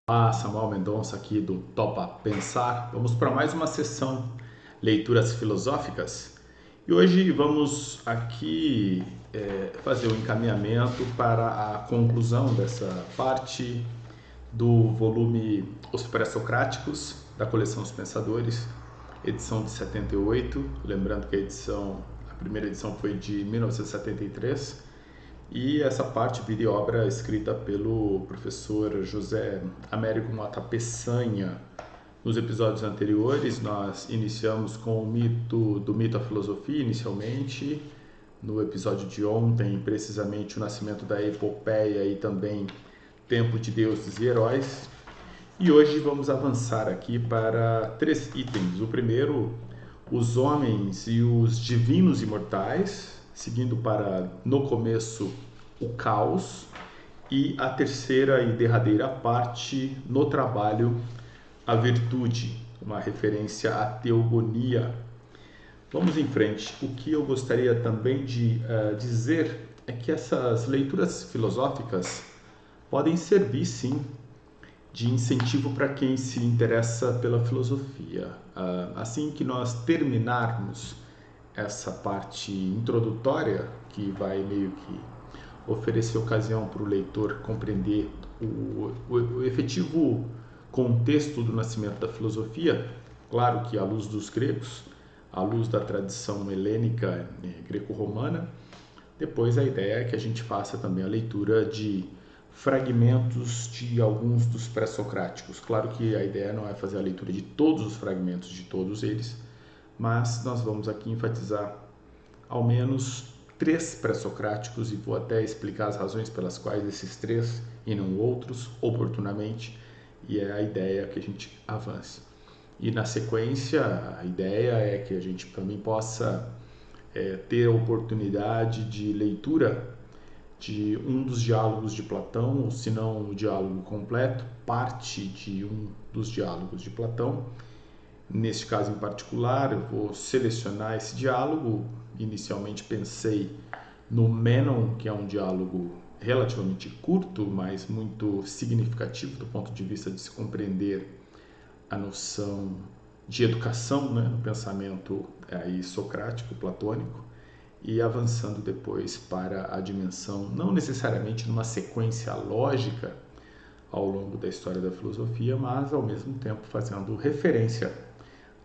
Olá, Samuel Mendonça aqui do Topa Pensar. Vamos para mais uma sessão Leituras Filosóficas e hoje vamos aqui fazer o encaminhamento para a conclusão dessa parte do volume Os Pré-Socráticos, da coleção Os Pensadores, edição de 78. Lembrando que a primeira edição foi de 1973. E essa parte, vida e obra, escrita pelo professor José Américo Mota Peçanha. Nos episódios anteriores, nós iniciamos com o mito à filosofia, inicialmente. No episódio de ontem, precisamente, o nascimento da epopeia e também tempo de deuses e heróis. E hoje vamos avançar aqui para 3 itens. O primeiro, os homens e os divinos imortais, seguindo para, no começo, o caos, e a terceira e derradeira parte, no trabalho, a virtude, uma referência à teogonia. Vamos em frente. O que eu gostaria também de dizer é que essas leituras filosóficas podem servir, sim, de incentivo para quem se interessa pela filosofia. Assim que nós terminarmos essa parte introdutória, que vai meio que oferecer ocasião para o leitor compreender o efetivo contexto do nascimento da filosofia, claro que à luz dos gregos, à luz da tradição helênica greco-romana. Depois a ideia é que a gente faça também a leitura de fragmentos de alguns dos pré-socráticos. Claro que a ideia não é fazer a leitura de todos os fragmentos de todos eles, mas nós vamos aqui enfatizar ao menos 3 pré-socráticos, e vou até explicar as razões pelas quais esses 3 e não outros, oportunamente, e é a ideia que a gente avance. E na sequência, a ideia é que a gente também possa ter a oportunidade de leitura de um dos diálogos de Platão, ou se não o diálogo completo, parte de um dos diálogos de Platão. Neste caso em particular, eu vou selecionar esse diálogo. Inicialmente pensei no Mênon, que é um diálogo relativamente curto, mas muito significativo do ponto de vista de se compreender a noção de educação, né, no pensamento aí socrático, platônico, e avançando depois para a dimensão, não necessariamente numa sequência lógica ao longo da história da filosofia, mas ao mesmo tempo fazendo referência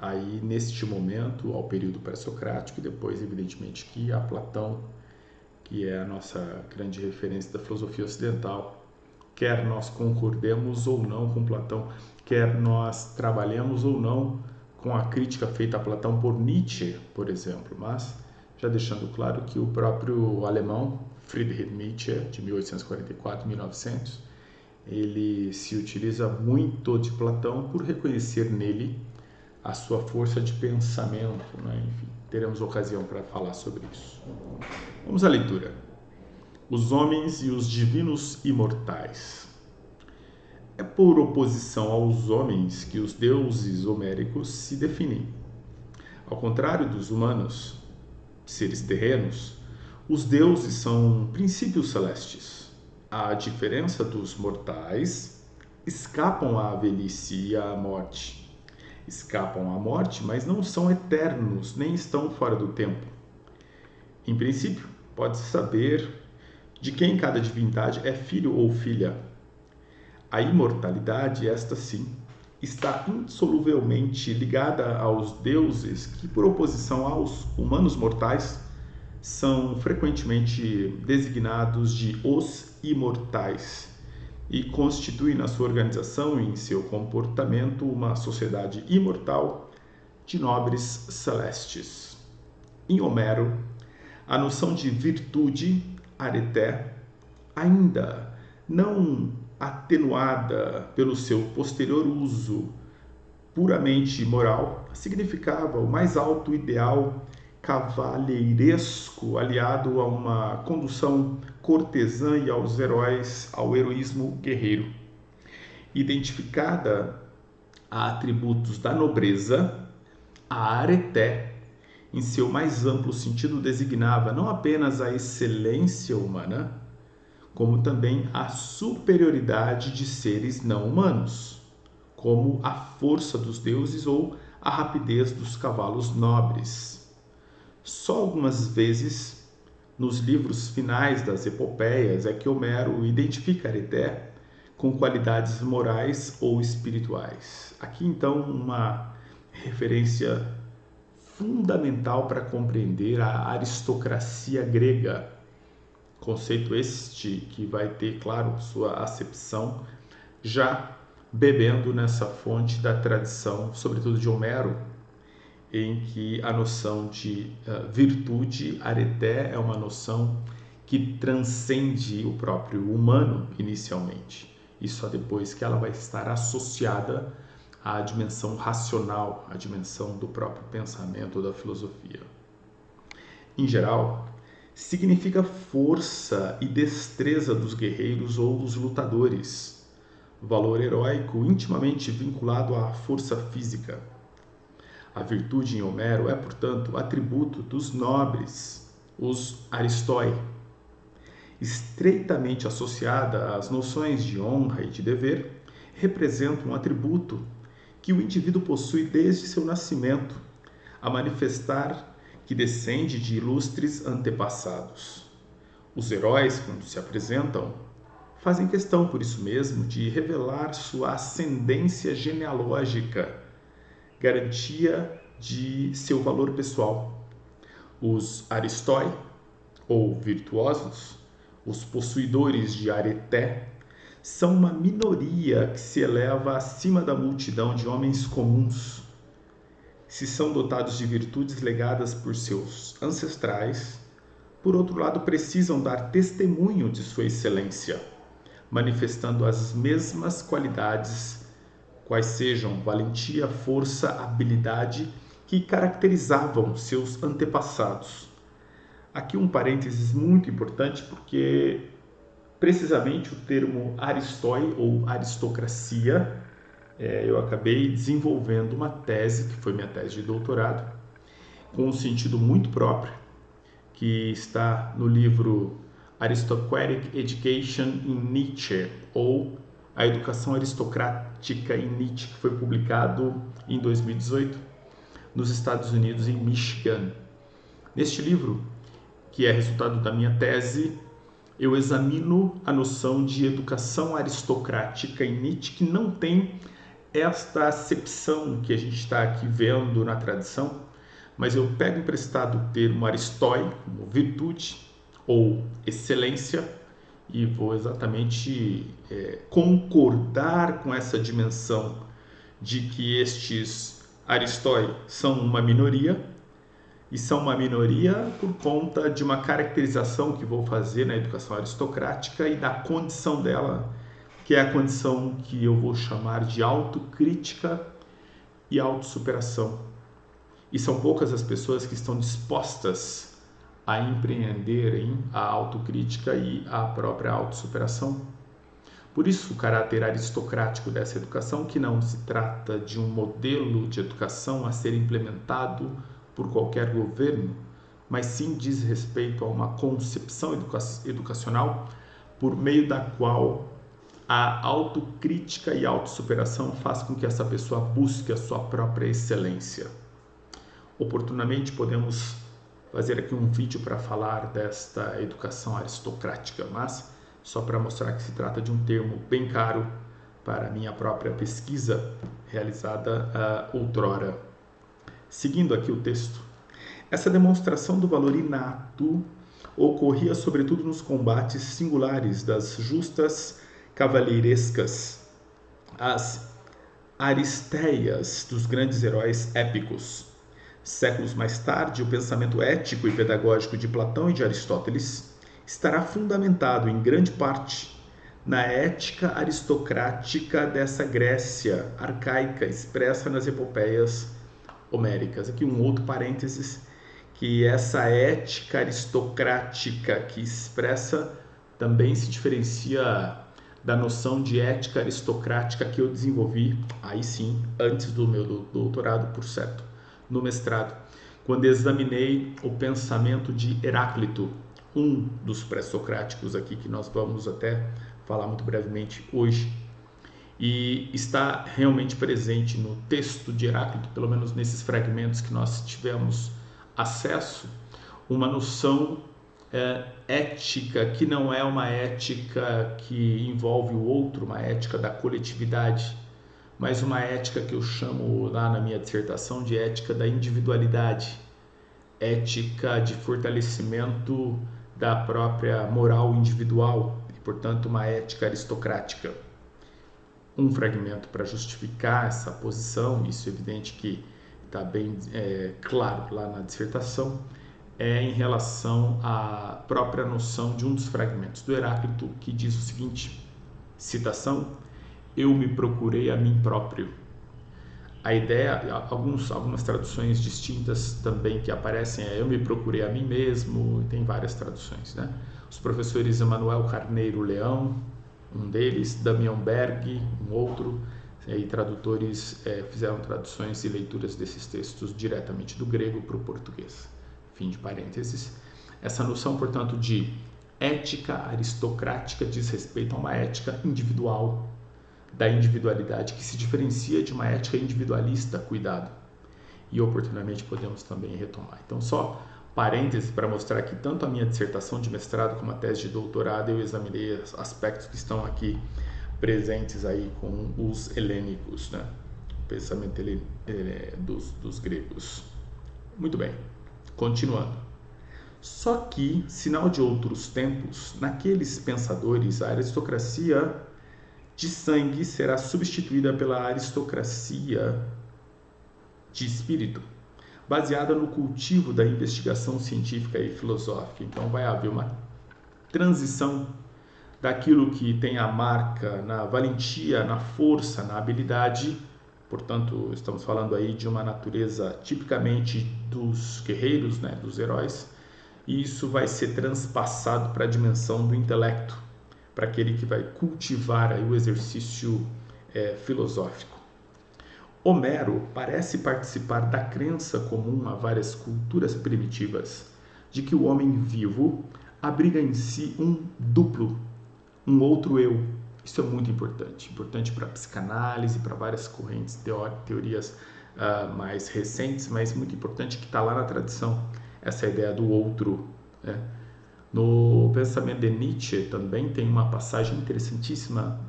aí neste momento ao período pré-socrático e depois, evidentemente, que a Platão, que é a nossa grande referência da filosofia ocidental, quer nós concordemos ou não com Platão, quer nós trabalhemos ou não com a crítica feita a Platão por Nietzsche, por exemplo, mas já deixando claro que o próprio alemão Friedrich Nietzsche, de 1844 a 1900, ele se utiliza muito de Platão por reconhecer nele a sua força de pensamento, né? Enfim, teremos ocasião para falar sobre isso. Vamos à leitura. Os homens e os divinos imortais. É por oposição aos homens que os deuses homéricos se definem. Ao contrário dos humanos, seres terrenos, os deuses são princípios celestes. À diferença dos mortais, escapam à velhice e à morte. Escapam à morte, mas não são eternos, nem estão fora do tempo. Em princípio, pode-se saber de quem cada divindade é filho ou filha. A imortalidade, esta sim, está insoluvelmente ligada aos deuses que, por oposição aos humanos mortais, são frequentemente designados de os imortais e constituem na sua organização e em seu comportamento uma sociedade imortal de nobres celestes. Em Homero, a noção de virtude, areté, ainda não atenuada pelo seu posterior uso puramente moral, significava o mais alto ideal cavalheiresco aliado a uma condução cortesã e aos heróis, ao heroísmo guerreiro. Identificada a atributos da nobreza, a areté, em seu mais amplo sentido, designava não apenas a excelência humana, como também a superioridade de seres não humanos, como a força dos deuses ou a rapidez dos cavalos nobres. Só algumas vezes, nos livros finais das epopeias, é que Homero identifica Areté com qualidades morais ou espirituais. Aqui, então, uma referência fundamental para compreender a aristocracia grega. Conceito este que vai ter, claro, sua acepção já bebendo nessa fonte da tradição, sobretudo de Homero, em que a noção de virtude, areté, é uma noção que transcende o próprio humano inicialmente, e só depois que ela vai estar associada à dimensão racional, à dimensão do próprio pensamento ou da filosofia. Em geral, significa força e destreza dos guerreiros ou dos lutadores, valor heróico intimamente vinculado à força física. A virtude em Homero é, portanto, atributo dos nobres, os aristói, estreitamente associada às noções de honra e de dever, representa um atributo que o indivíduo possui desde seu nascimento, a manifestar que descende de ilustres antepassados. Os heróis, quando se apresentam, fazem questão, por isso mesmo, de revelar sua ascendência genealógica, garantia de seu valor pessoal. Os aristói, ou virtuosos, os possuidores de areté, são uma minoria que se eleva acima da multidão de homens comuns. Se são dotados de virtudes legadas por seus ancestrais, por outro lado, precisam dar testemunho de sua excelência, manifestando as mesmas qualidades, quais sejam valentia, força, habilidade, que caracterizavam seus antepassados. Aqui um parênteses muito importante, porque precisamente o termo aristói ou aristocracia, eu acabei desenvolvendo uma tese, que foi minha tese de doutorado, com um sentido muito próprio, que está no livro Aristocratic Education in Nietzsche, ou A Educação Aristocrática em Nietzsche, que foi publicado em 2018 nos Estados Unidos, em Michigan. Neste livro, que é resultado da minha tese, eu examino a noção de educação aristocrática em Nietzsche, que não tem esta acepção que a gente está aqui vendo na tradição, mas eu pego emprestado o termo aristói, como virtude ou excelência, e vou exatamente concordar com essa dimensão de que estes aristói são uma minoria, e são uma minoria por conta de uma caracterização que vou fazer na educação aristocrática e da condição dela, que é a condição que eu vou chamar de autocrítica e autossuperação. E são poucas as pessoas que estão dispostas a empreenderem a autocrítica e a própria autossuperação. Por isso, o caráter aristocrático dessa educação, que não se trata de um modelo de educação a ser implementado por qualquer governo, mas sim diz respeito a uma concepção educacional por meio da qual a autocrítica e a autossuperação faz com que essa pessoa busque a sua própria excelência. Oportunamente podemos fazer aqui um vídeo para falar desta educação aristocrática, mas só para mostrar que se trata de um termo bem caro para a minha própria pesquisa realizada outrora. Seguindo aqui o texto, essa demonstração do valor inato ocorria sobretudo nos combates singulares das justas cavalheirescas, as aristeias dos grandes heróis épicos. Séculos mais tarde, o pensamento ético e pedagógico de Platão e de Aristóteles estará fundamentado em grande parte na ética aristocrática dessa Grécia arcaica expressa nas epopeias homéricas. Aqui um outro parênteses, que essa ética aristocrática que expressa também se diferencia da noção de ética aristocrática que eu desenvolvi, aí sim, antes do meu doutorado, por certo, no mestrado, quando examinei o pensamento de Heráclito, um dos pré-socráticos aqui, que nós vamos até falar muito brevemente hoje, e está realmente presente no texto de Heráclito, pelo menos nesses fragmentos que nós tivemos acesso, uma noção ética que não é uma ética que envolve o outro, uma ética da coletividade, mas uma ética que eu chamo lá na minha dissertação de ética da individualidade, ética de fortalecimento da própria moral individual e, portanto, uma ética aristocrática. Um fragmento para justificar essa posição, isso é evidente que está bem claro lá na dissertação, é em relação à própria noção de um dos fragmentos do Heráclito, que diz o seguinte, citação, eu me procurei a mim próprio. A ideia, algumas traduções distintas também que aparecem é eu me procurei a mim mesmo, tem várias traduções, né? Os professores Emanuel Carneiro Leão, um deles, Damião Berg, um outro, e tradutores fizeram traduções e leituras desses textos diretamente do grego para o português. Fim de parênteses. Essa noção, portanto, de ética aristocrática diz respeito a uma ética individual, da individualidade, que se diferencia de uma ética individualista, cuidado. E oportunamente podemos também retomar. Então, só parênteses para mostrar que tanto a minha dissertação de mestrado como a tese de doutorado eu examinei aspectos que estão aqui presentes aí com os helênicos, né? O pensamento dos gregos. Muito bem, continuando. Só que, sinal de outros tempos, naqueles pensadores, a aristocracia de sangue será substituída pela aristocracia de espírito, baseada no cultivo da investigação científica e filosófica. Então vai haver uma transição daquilo que tem a marca na valentia, na força, na habilidade, portanto estamos falando aí de uma natureza tipicamente dos guerreiros, né, dos heróis, e isso vai ser transpassado para a dimensão do intelecto, para aquele que vai cultivar aí o exercício filosófico. Homero parece participar da crença comum a várias culturas primitivas de que o homem vivo abriga em si um duplo, um outro eu. Isso é muito importante para a psicanálise, para várias correntes, teorias mais recentes, mas muito importante que está lá na tradição, essa ideia do outro, né? No pensamento de Nietzsche também tem uma passagem interessantíssima,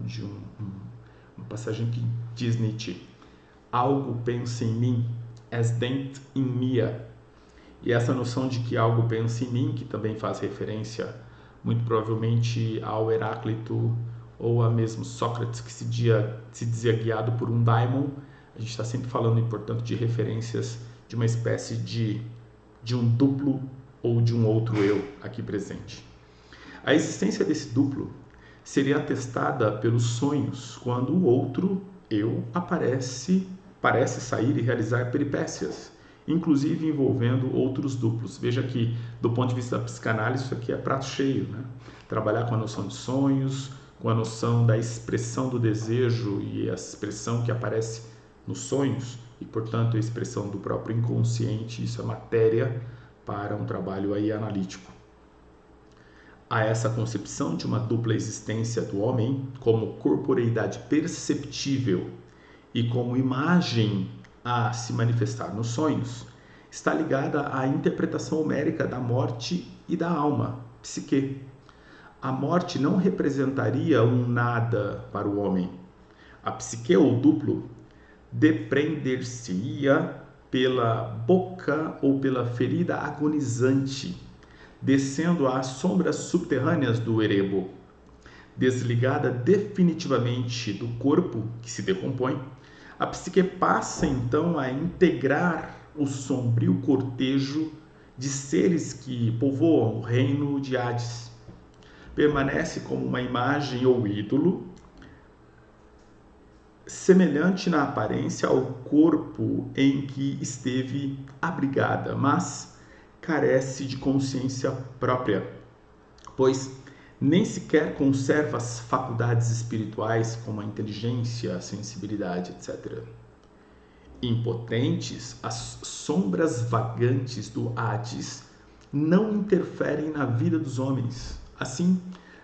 uma passagem que diz Nietzsche, algo pensa em mim, es denkt in mir. E essa noção de que algo pensa em mim, que também faz referência muito provavelmente ao Heráclito ou a mesmo Sócrates, que se dizia guiado por um daimon, a gente está sempre falando, portanto, de referências de uma espécie de um duplo ou de um outro eu aqui presente. A existência desse duplo seria atestada pelos sonhos, quando o outro eu parece sair e realizar peripécias, inclusive envolvendo outros duplos. Veja que, do ponto de vista da psicanálise, isso aqui é prato cheio, né? Trabalhar com a noção de sonhos, com a noção da expressão do desejo e a expressão que aparece nos sonhos, e, portanto, a expressão do próprio inconsciente, isso é matéria para um trabalho aí analítico. Há essa concepção de uma dupla existência do homem como corporeidade perceptível e como imagem a se manifestar nos sonhos, está ligada à interpretação homérica da morte e da alma, psique. A morte não representaria um nada para o homem. A psique ou duplo depreender-se-ia pela boca ou pela ferida agonizante, descendo às sombras subterrâneas do erebo. Desligada definitivamente do corpo, que se decompõe, a psique passa então a integrar o sombrio cortejo de seres que povoam o reino de Hades. Permanece como uma imagem ou ídolo, semelhante na aparência ao corpo em que esteve abrigada, mas carece de consciência própria, pois nem sequer conserva as faculdades espirituais como a inteligência, a sensibilidade, etc. Impotentes, as sombras vagantes do Hades não interferem na vida dos homens. Assim,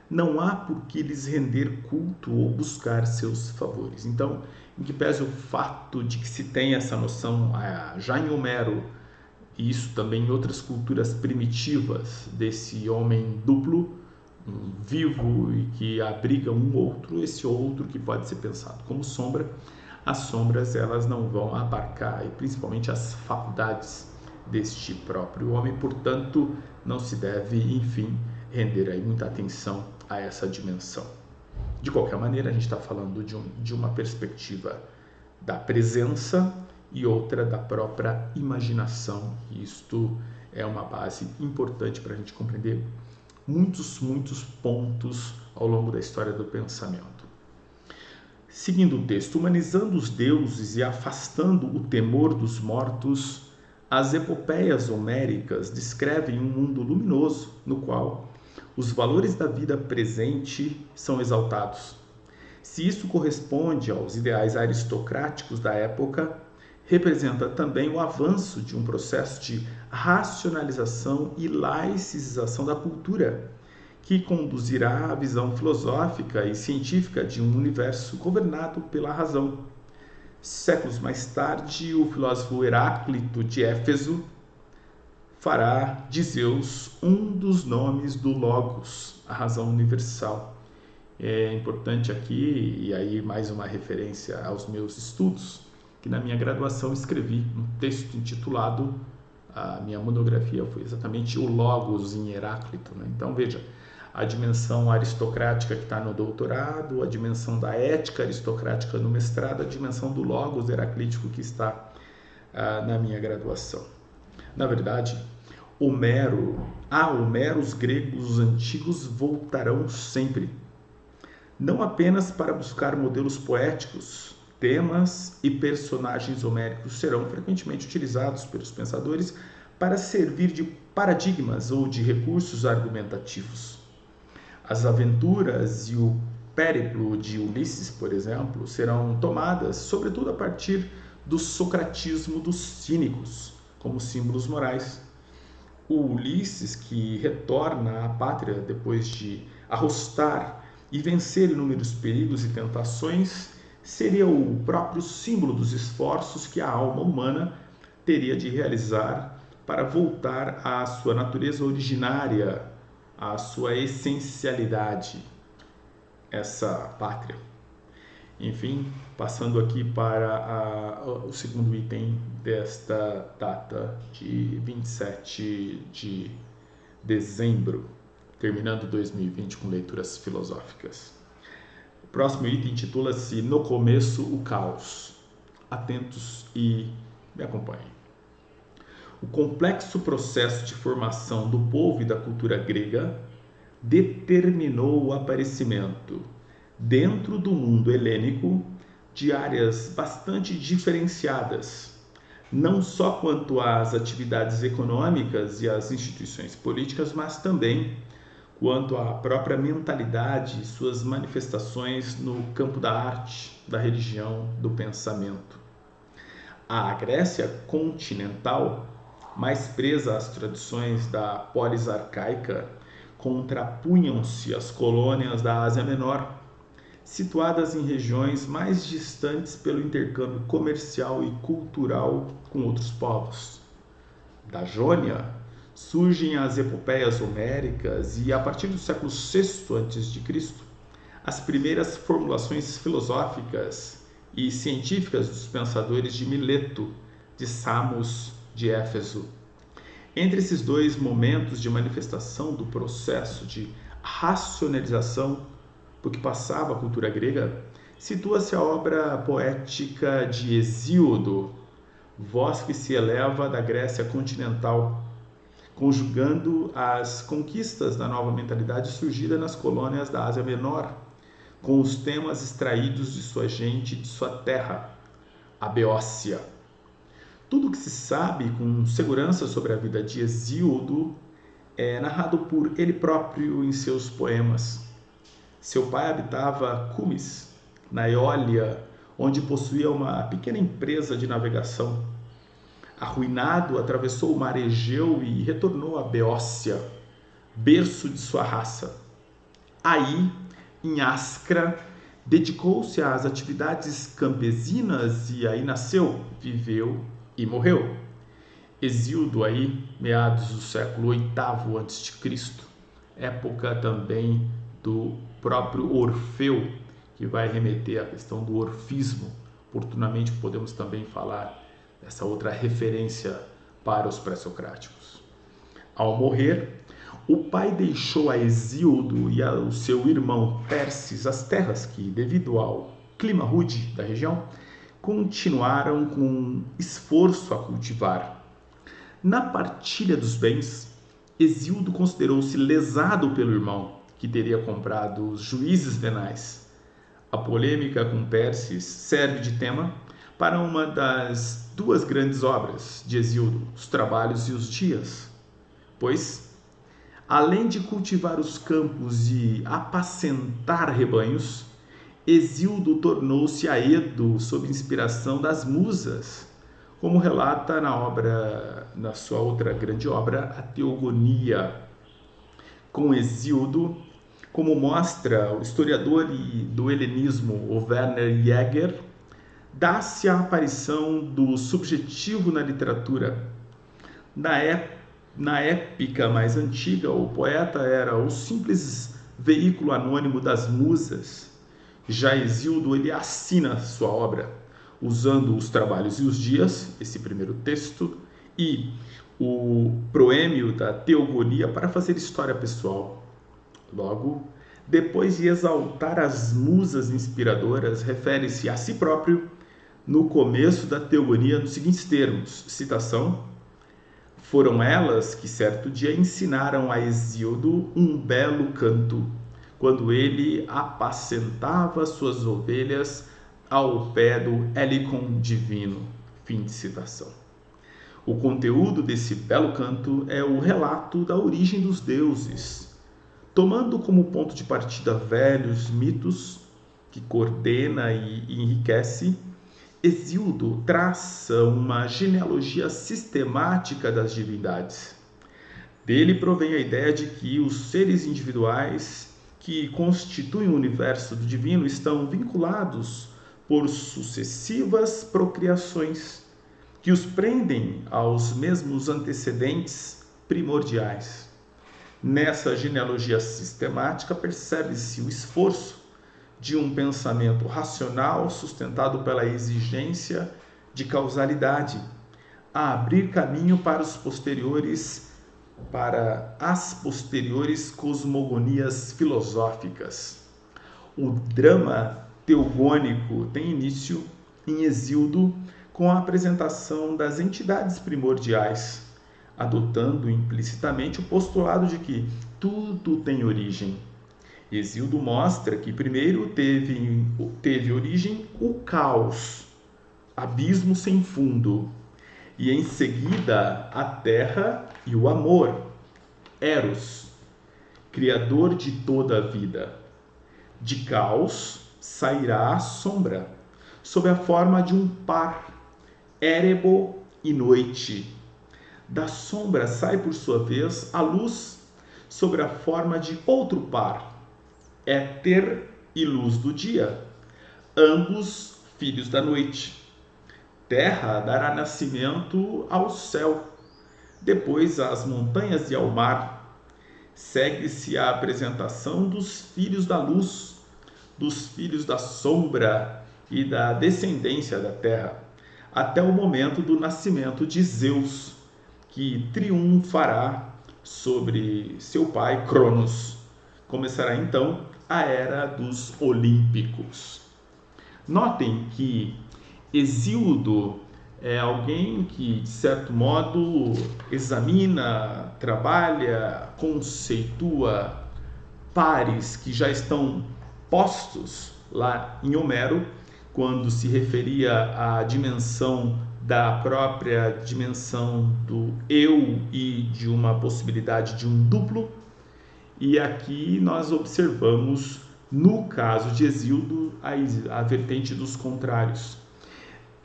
não há por que lhes render culto ou buscar seus favores. Então, em que pese o fato de que se tem essa noção já em Homero, e isso também em outras culturas primitivas, desse homem duplo, vivo e que abriga um outro, esse outro que pode ser pensado como sombra, as sombras elas não vão abarcar, e principalmente as faculdades deste próprio homem, portanto, não se deve, enfim, render aí muita atenção a essa dimensão. De qualquer maneira, a gente está falando de uma perspectiva da presença e outra da própria imaginação. Isto é uma base importante para a gente compreender muitos pontos ao longo da história do pensamento. Seguindo o texto, humanizando os deuses e afastando o temor dos mortos, as epopeias homéricas descrevem um mundo luminoso no qual os valores da vida presente são exaltados. Se isso corresponde aos ideais aristocráticos da época, representa também o avanço de um processo de racionalização e laicização da cultura, que conduzirá à visão filosófica e científica de um universo governado pela razão. Séculos mais tarde, o filósofo Heráclito de Éfeso fará de Zeus um dos nomes do Logos, a razão universal. É importante aqui, e aí mais uma referência aos meus estudos, que na minha graduação escrevi um texto intitulado, a minha monografia foi exatamente o Logos em Heráclito. Né? Então veja, a dimensão aristocrática que está no doutorado, a dimensão da ética aristocrática no mestrado, a dimensão do Logos heraclítico que está na minha graduação. Na verdade, Homero, os gregos antigos voltarão sempre, não apenas para buscar modelos poéticos, temas e personagens homéricos serão frequentemente utilizados pelos pensadores para servir de paradigmas ou de recursos argumentativos. As aventuras e o périplo de Ulisses, por exemplo, serão tomadas, sobretudo a partir do socratismo dos cínicos, como símbolos morais. O Ulisses, que retorna à pátria depois de arrostar e vencer inúmeros perigos e tentações, seria o próprio símbolo dos esforços que a alma humana teria de realizar para voltar à sua natureza originária, à sua essencialidade, essa pátria. Enfim, passando aqui para o segundo item desta data de 27 de dezembro, terminando 2020 com leituras filosóficas. O próximo item intitula-se No Começo, o Caos. Atentos e me acompanhem. O complexo processo de formação do povo e da cultura grega determinou o aparecimento, dentro do mundo helênico, de áreas bastante diferenciadas, não só quanto às atividades econômicas e às instituições políticas, mas também quanto à própria mentalidade e suas manifestações no campo da arte, da religião, do pensamento. A Grécia continental, mais presa às tradições da polis arcaica, contrapunham-se às colônias da Ásia Menor, situadas em regiões mais distantes pelo intercâmbio comercial e cultural com outros povos. Da Jônia surgem as epopeias homéricas e, a partir do século VI a.C., as primeiras formulações filosóficas e científicas dos pensadores de Mileto, de Samos, de Éfeso. Entre esses dois momentos de manifestação do processo de racionalização por que passava a cultura grega, situa-se a obra poética de Hesíodo, voz que se eleva da Grécia continental, conjugando as conquistas da nova mentalidade surgida nas colônias da Ásia Menor, com os temas extraídos de sua gente e de sua terra, a Beócia. Tudo o que se sabe com segurança sobre a vida de Hesíodo é narrado por ele próprio em seus poemas. Seu pai habitava Cumis, na Eólia, onde possuía uma pequena empresa de navegação. Arruinado, atravessou o mar Egeu e retornou a Beócia, berço de sua raça. Aí, em Ascra, dedicou-se às atividades campesinas e aí nasceu, viveu e morreu. Hesíodo aí, meados do século VIII a.C., época também do próprio Orfeu, que vai remeter à questão do orfismo. Oportunamente podemos também falar dessa outra referência para os pré-socráticos. Ao morrer, o pai deixou a Hesíodo e ao seu irmão Pérsis as terras que, devido ao clima rude da região, continuaram com esforço a cultivar. Na partilha dos bens, Hesíodo considerou-se lesado pelo irmão, que teria comprado os juízes venais. A polêmica com Pérsis serve de tema para uma das duas grandes obras de Hesíodo, Os Trabalhos e os Dias, pois, além de cultivar os campos e apacentar rebanhos, Hesíodo tornou-se aedo sob inspiração das musas, como relata na sua outra grande obra, a Teogonia. Com Hesíodo, como mostra o historiador do helenismo, o Werner Jäger, dá-se a aparição do subjetivo na literatura. Na épica mais antiga, o poeta era o simples veículo anônimo das musas. Já Hesíodo, ele assina sua obra, usando Os Trabalhos e os Dias, esse primeiro texto, e o proêmio da Teogonia para fazer história pessoal. Logo, depois de exaltar as musas inspiradoras, refere-se a si próprio no começo da Teogonia nos seguintes termos, citação: foram elas que certo dia ensinaram a Hesíodo um belo canto, quando ele apacentava suas ovelhas ao pé do Helicon divino. Fim de citação. O conteúdo desse belo canto é o relato da origem dos deuses, tomando como ponto de partida velhos mitos que coordena e enriquece. Hesíodo traça uma genealogia sistemática das divindades. Dele provém a ideia de que os seres individuais que constituem o universo do divino estão vinculados por sucessivas procriações que os prendem aos mesmos antecedentes primordiais. Nessa genealogia sistemática percebe-se o esforço de um pensamento racional sustentado pela exigência de causalidade, a abrir caminho para as posteriores cosmogonias filosóficas. O drama teogônico tem início em Hesíodo com a apresentação das entidades primordiais, adotando implicitamente o postulado de que tudo tem origem. Hesíodo mostra que primeiro teve origem o caos, abismo sem fundo, e em seguida a terra e o amor, Eros, criador de toda a vida. De caos sairá a sombra, sob a forma de um par, Érebo e noite. Da sombra sai, por sua vez, a luz, sob a forma de outro par, Éter e luz do dia, ambos filhos da noite. Terra dará nascimento ao céu, depois às montanhas e ao mar. Segue-se a apresentação dos filhos da luz, dos filhos da sombra e da descendência da terra, até o momento do nascimento de Zeus, que triunfará sobre seu pai Cronos. Começará então a era dos Olímpicos. Notem que Hesíodo é alguém que, de certo modo, examina, trabalha, conceitua pares que já estão postos lá em Homero, quando se referia à dimensão da própria dimensão do eu e de uma possibilidade de um duplo. E aqui nós observamos, no caso de Hesíodo, a vertente dos contrários.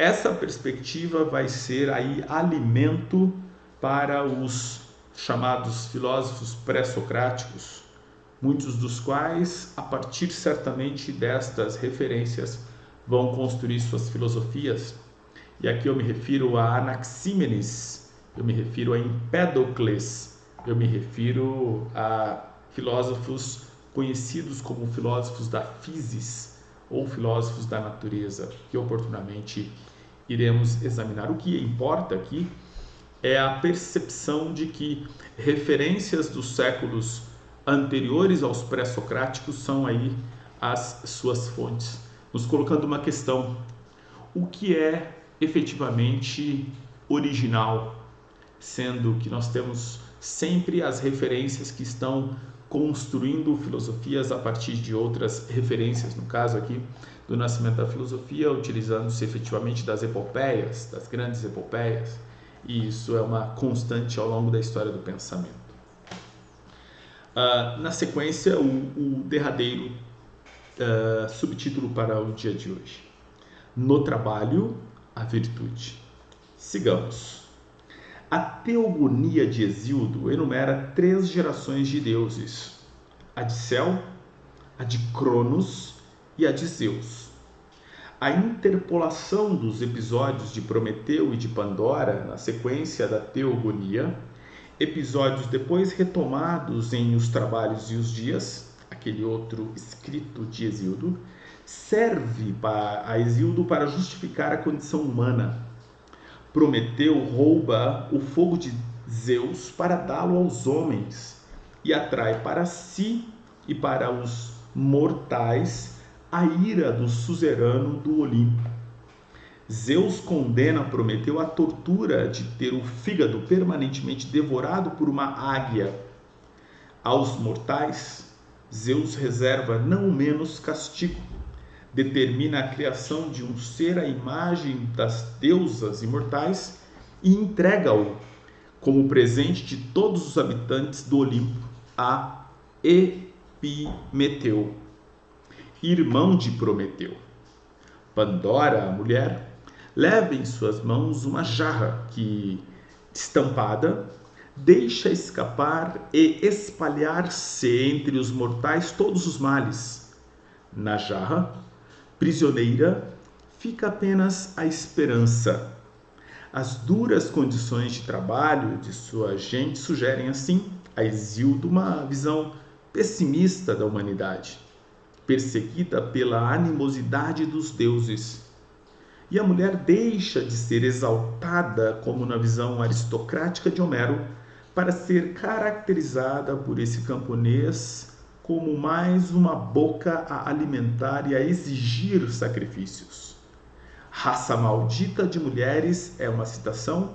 essa perspectiva vai ser aí alimento para os chamados filósofos pré-socráticos, muitos dos quais, a partir certamente destas referências, vão construir suas filosofias. E aqui eu me refiro a Anaxímenes, eu me refiro a Empédocles, eu me refiro a filósofos conhecidos como filósofos da physis ou filósofos da natureza, que oportunamente iremos examinar. O que importa aqui é a percepção de que referências dos séculos anteriores aos pré-socráticos são aí as suas fontes, nos colocando uma questão: o que é efetivamente original, sendo que nós temos sempre as referências que estão construindo filosofias a partir de outras referências, no caso aqui do nascimento da filosofia, utilizando-se efetivamente das epopeias, das grandes epopeias, e isso é uma constante ao longo da história do pensamento. Na sequência, o derradeiro subtítulo para o dia de hoje: No trabalho, a virtude. Sigamos. A Teogonia de Hesíodo enumera 3 gerações de deuses: a de Céu, a de Cronos e a de Zeus. A interpolação dos episódios de Prometeu e de Pandora na sequência da Teogonia, episódios depois retomados em Os Trabalhos e os Dias, aquele outro escrito de Hesíodo, serve a Hesíodo para justificar a condição humana. Prometeu rouba o fogo de Zeus para dá-lo aos homens e atrai para si e para os mortais a ira do suzerano do Olimpo. Zeus condena Prometeu à tortura de ter o fígado permanentemente devorado por uma águia. Aos mortais, Zeus reserva não menos castigo. Determina a criação de um ser à imagem das deusas imortais e entrega-o como presente de todos os habitantes do Olimpo a Epimeteu, irmão de Prometeu. Pandora, a mulher, leva em suas mãos uma jarra que, estampada, deixa escapar e espalhar-se entre os mortais todos os males. Na jarra, prisioneira, fica apenas a esperança. As duras condições de trabalho de sua gente sugerem, assim, a Hesíodo uma visão pessimista da humanidade, perseguida pela animosidade dos deuses. E a mulher deixa de ser exaltada, como na visão aristocrática de Homero, para ser caracterizada por esse camponês como mais uma boca a alimentar e a exigir sacrifícios. Raça maldita de mulheres é uma citação,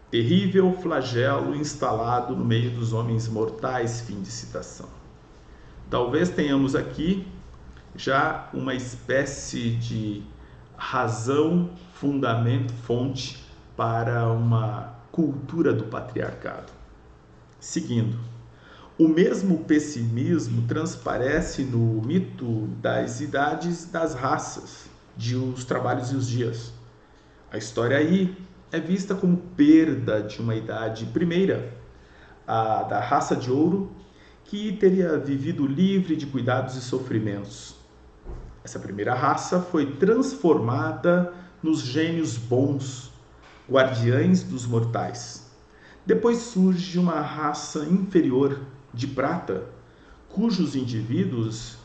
terrível flagelo instalado no meio dos homens mortais, fim de citação. Talvez tenhamos aqui já uma espécie de razão, fundamento, fonte para uma cultura do patriarcado. Seguindo, o mesmo pessimismo transparece no mito das idades das raças, de Os Trabalhos e os Dias. A história aí é vista como perda de uma idade primeira, a da raça de ouro, que teria vivido livre de cuidados e sofrimentos. Essa primeira raça foi transformada nos gênios bons, guardiães dos mortais. Depois surge uma raça inferior, de prata, cujos indivíduos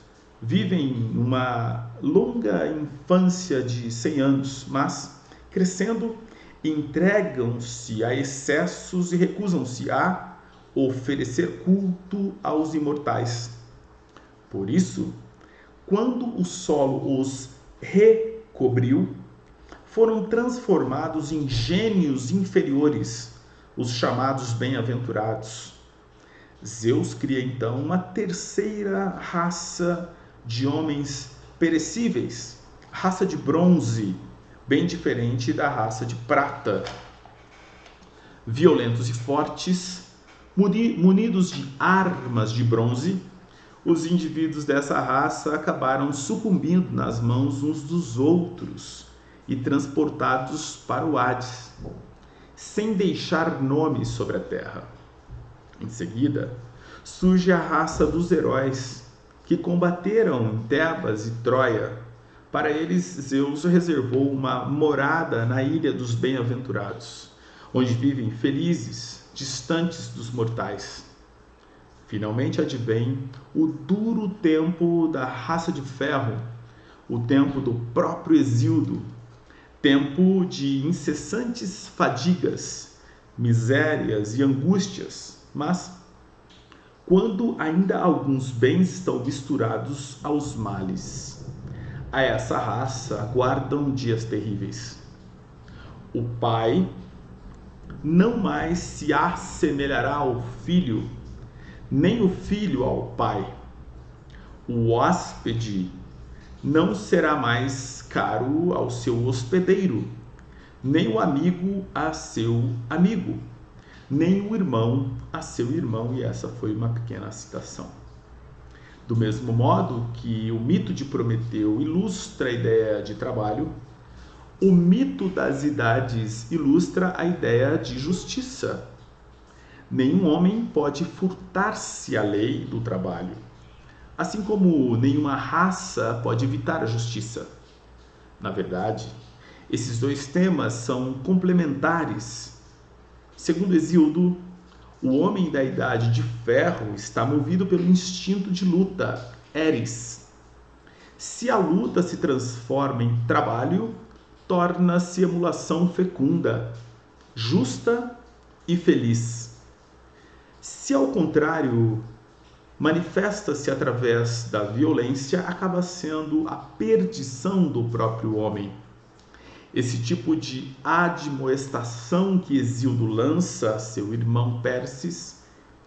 vivem uma longa infância de 100 anos, mas, crescendo, entregam-se a excessos e recusam-se a oferecer culto aos imortais. Por isso, quando o solo os recobriu, foram transformados em gênios inferiores, os chamados bem-aventurados. Zeus cria então uma terceira raça de homens perecíveis, raça de bronze, bem diferente da raça de prata. Violentos e fortes, munidos de armas de bronze, os indivíduos dessa raça acabaram sucumbindo nas mãos uns dos outros e transportados para o Hades, sem deixar nome sobre a terra. Em seguida, surge a raça dos heróis, que combateram em Tebas e Troia. Para eles, Zeus reservou uma morada na Ilha dos Bem-aventurados, onde vivem felizes, distantes dos mortais. Finalmente advém o duro tempo da raça de ferro, o tempo do próprio Hesíodo, tempo de incessantes fadigas, misérias e angústias, mas quando ainda alguns bens estão misturados aos males. A essa raça aguardam dias terríveis. O pai não mais se assemelhará ao filho, nem o filho ao pai. O hóspede não será mais caro ao seu hospedeiro, nem o amigo a seu amigo, nem o irmão a seu irmão. E essa foi uma pequena citação. Do mesmo modo que o mito de Prometeu ilustra a ideia de trabalho, o mito das idades ilustra a ideia de justiça. Nenhum homem pode furtar-se à lei do trabalho, assim como nenhuma raça pode evitar a justiça. Na verdade, esses dois temas são complementares. Segundo Hesíodo, o homem da idade de ferro está movido pelo instinto de luta, eris. Se a luta se transforma em trabalho, torna-se emulação fecunda, justa e feliz. Se, ao contrário, manifesta-se através da violência, acaba sendo a perdição do próprio homem. Esse tipo de admoestação que Hesíodo lança a seu irmão Perses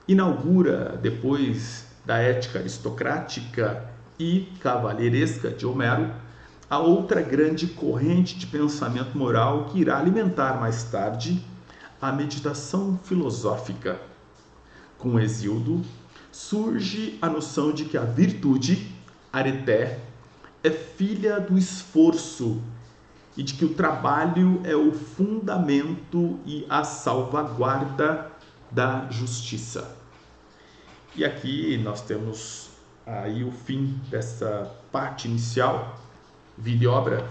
inaugura, depois da ética aristocrática e cavalheiresca de Homero, a outra grande corrente de pensamento moral que irá alimentar mais tarde a meditação filosófica. Com Hesíodo surge a noção de que a virtude, areté, é filha do esforço e de que o trabalho é o fundamento e a salvaguarda da justiça. E aqui nós temos aí o fim dessa parte inicial, vida e obra,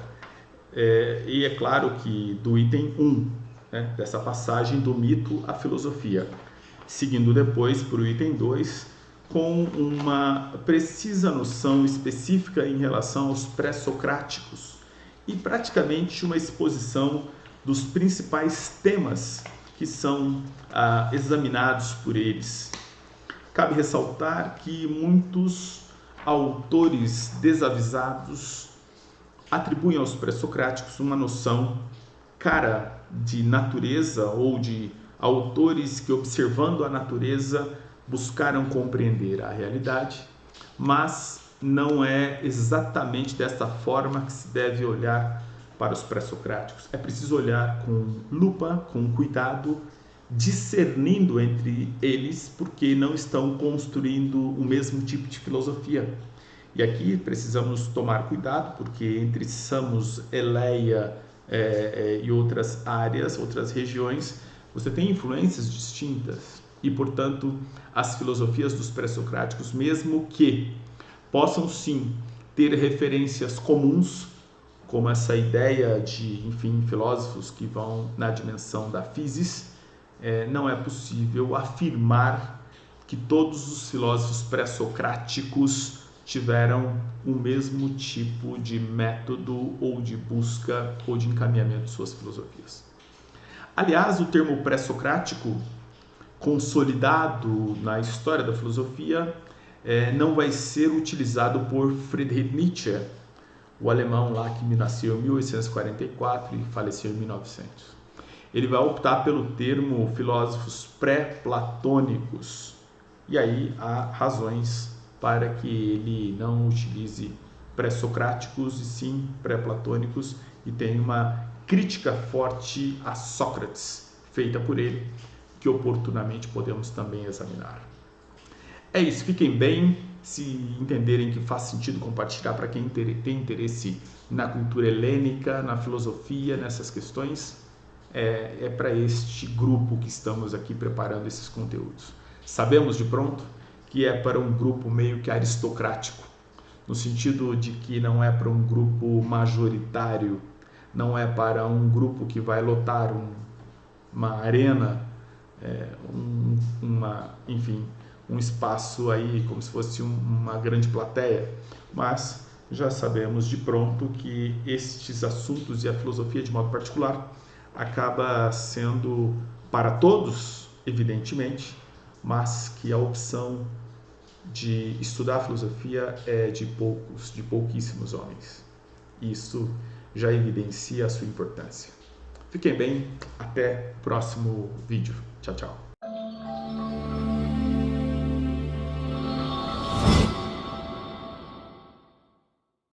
e é claro que do item 1, né, dessa passagem do mito à filosofia, seguindo depois para o item 2, com uma precisa noção específica em relação aos pré-socráticos, e praticamente uma exposição dos principais temas que são examinados por eles. Cabe ressaltar que muitos autores desavisados atribuem aos pré-socráticos uma noção cara de natureza, ou de autores que, observando a natureza, buscaram compreender a realidade, mas não é exatamente dessa forma que se deve olhar para os pré-socráticos. É preciso olhar com lupa, com cuidado, discernindo entre eles, porque não estão construindo o mesmo tipo de filosofia. E aqui precisamos tomar cuidado, porque entre Samos, Eleia e outras áreas, outras regiões, você tem influências distintas. E, portanto, as filosofias dos pré-socráticos, mesmo que possam sim ter referências comuns, como essa ideia de, enfim, filósofos que vão na dimensão da physis, não é possível afirmar que todos os filósofos pré-socráticos tiveram o mesmo tipo de método ou de busca ou de encaminhamento de suas filosofias. Aliás, o termo pré-socrático, consolidado na história da filosofia, não vai ser utilizado por Friedrich Nietzsche, o alemão lá que nasceu em 1844 e faleceu em 1900. Ele vai optar pelo termo filósofos pré-platônicos, e aí há razões para que ele não utilize pré-socráticos e sim pré-platônicos, e tem uma crítica forte a Sócrates feita por ele, que oportunamente podemos também examinar. É isso, fiquem bem, se entenderem que faz sentido compartilhar para quem tem interesse na cultura helênica, na filosofia, nessas questões, é para este grupo que estamos aqui preparando esses conteúdos. Sabemos de pronto que é para um grupo meio que aristocrático, no sentido de que não é para um grupo majoritário, não é para um grupo que vai lotar uma arena, enfim, um espaço aí como se fosse uma grande plateia, mas já sabemos de pronto que estes assuntos e a filosofia de modo particular acaba sendo para todos, evidentemente, mas que a opção de estudar a filosofia é de pouquíssimos homens. Isso já evidencia a sua importância. Fiquem bem, até o próximo vídeo. Tchau, tchau.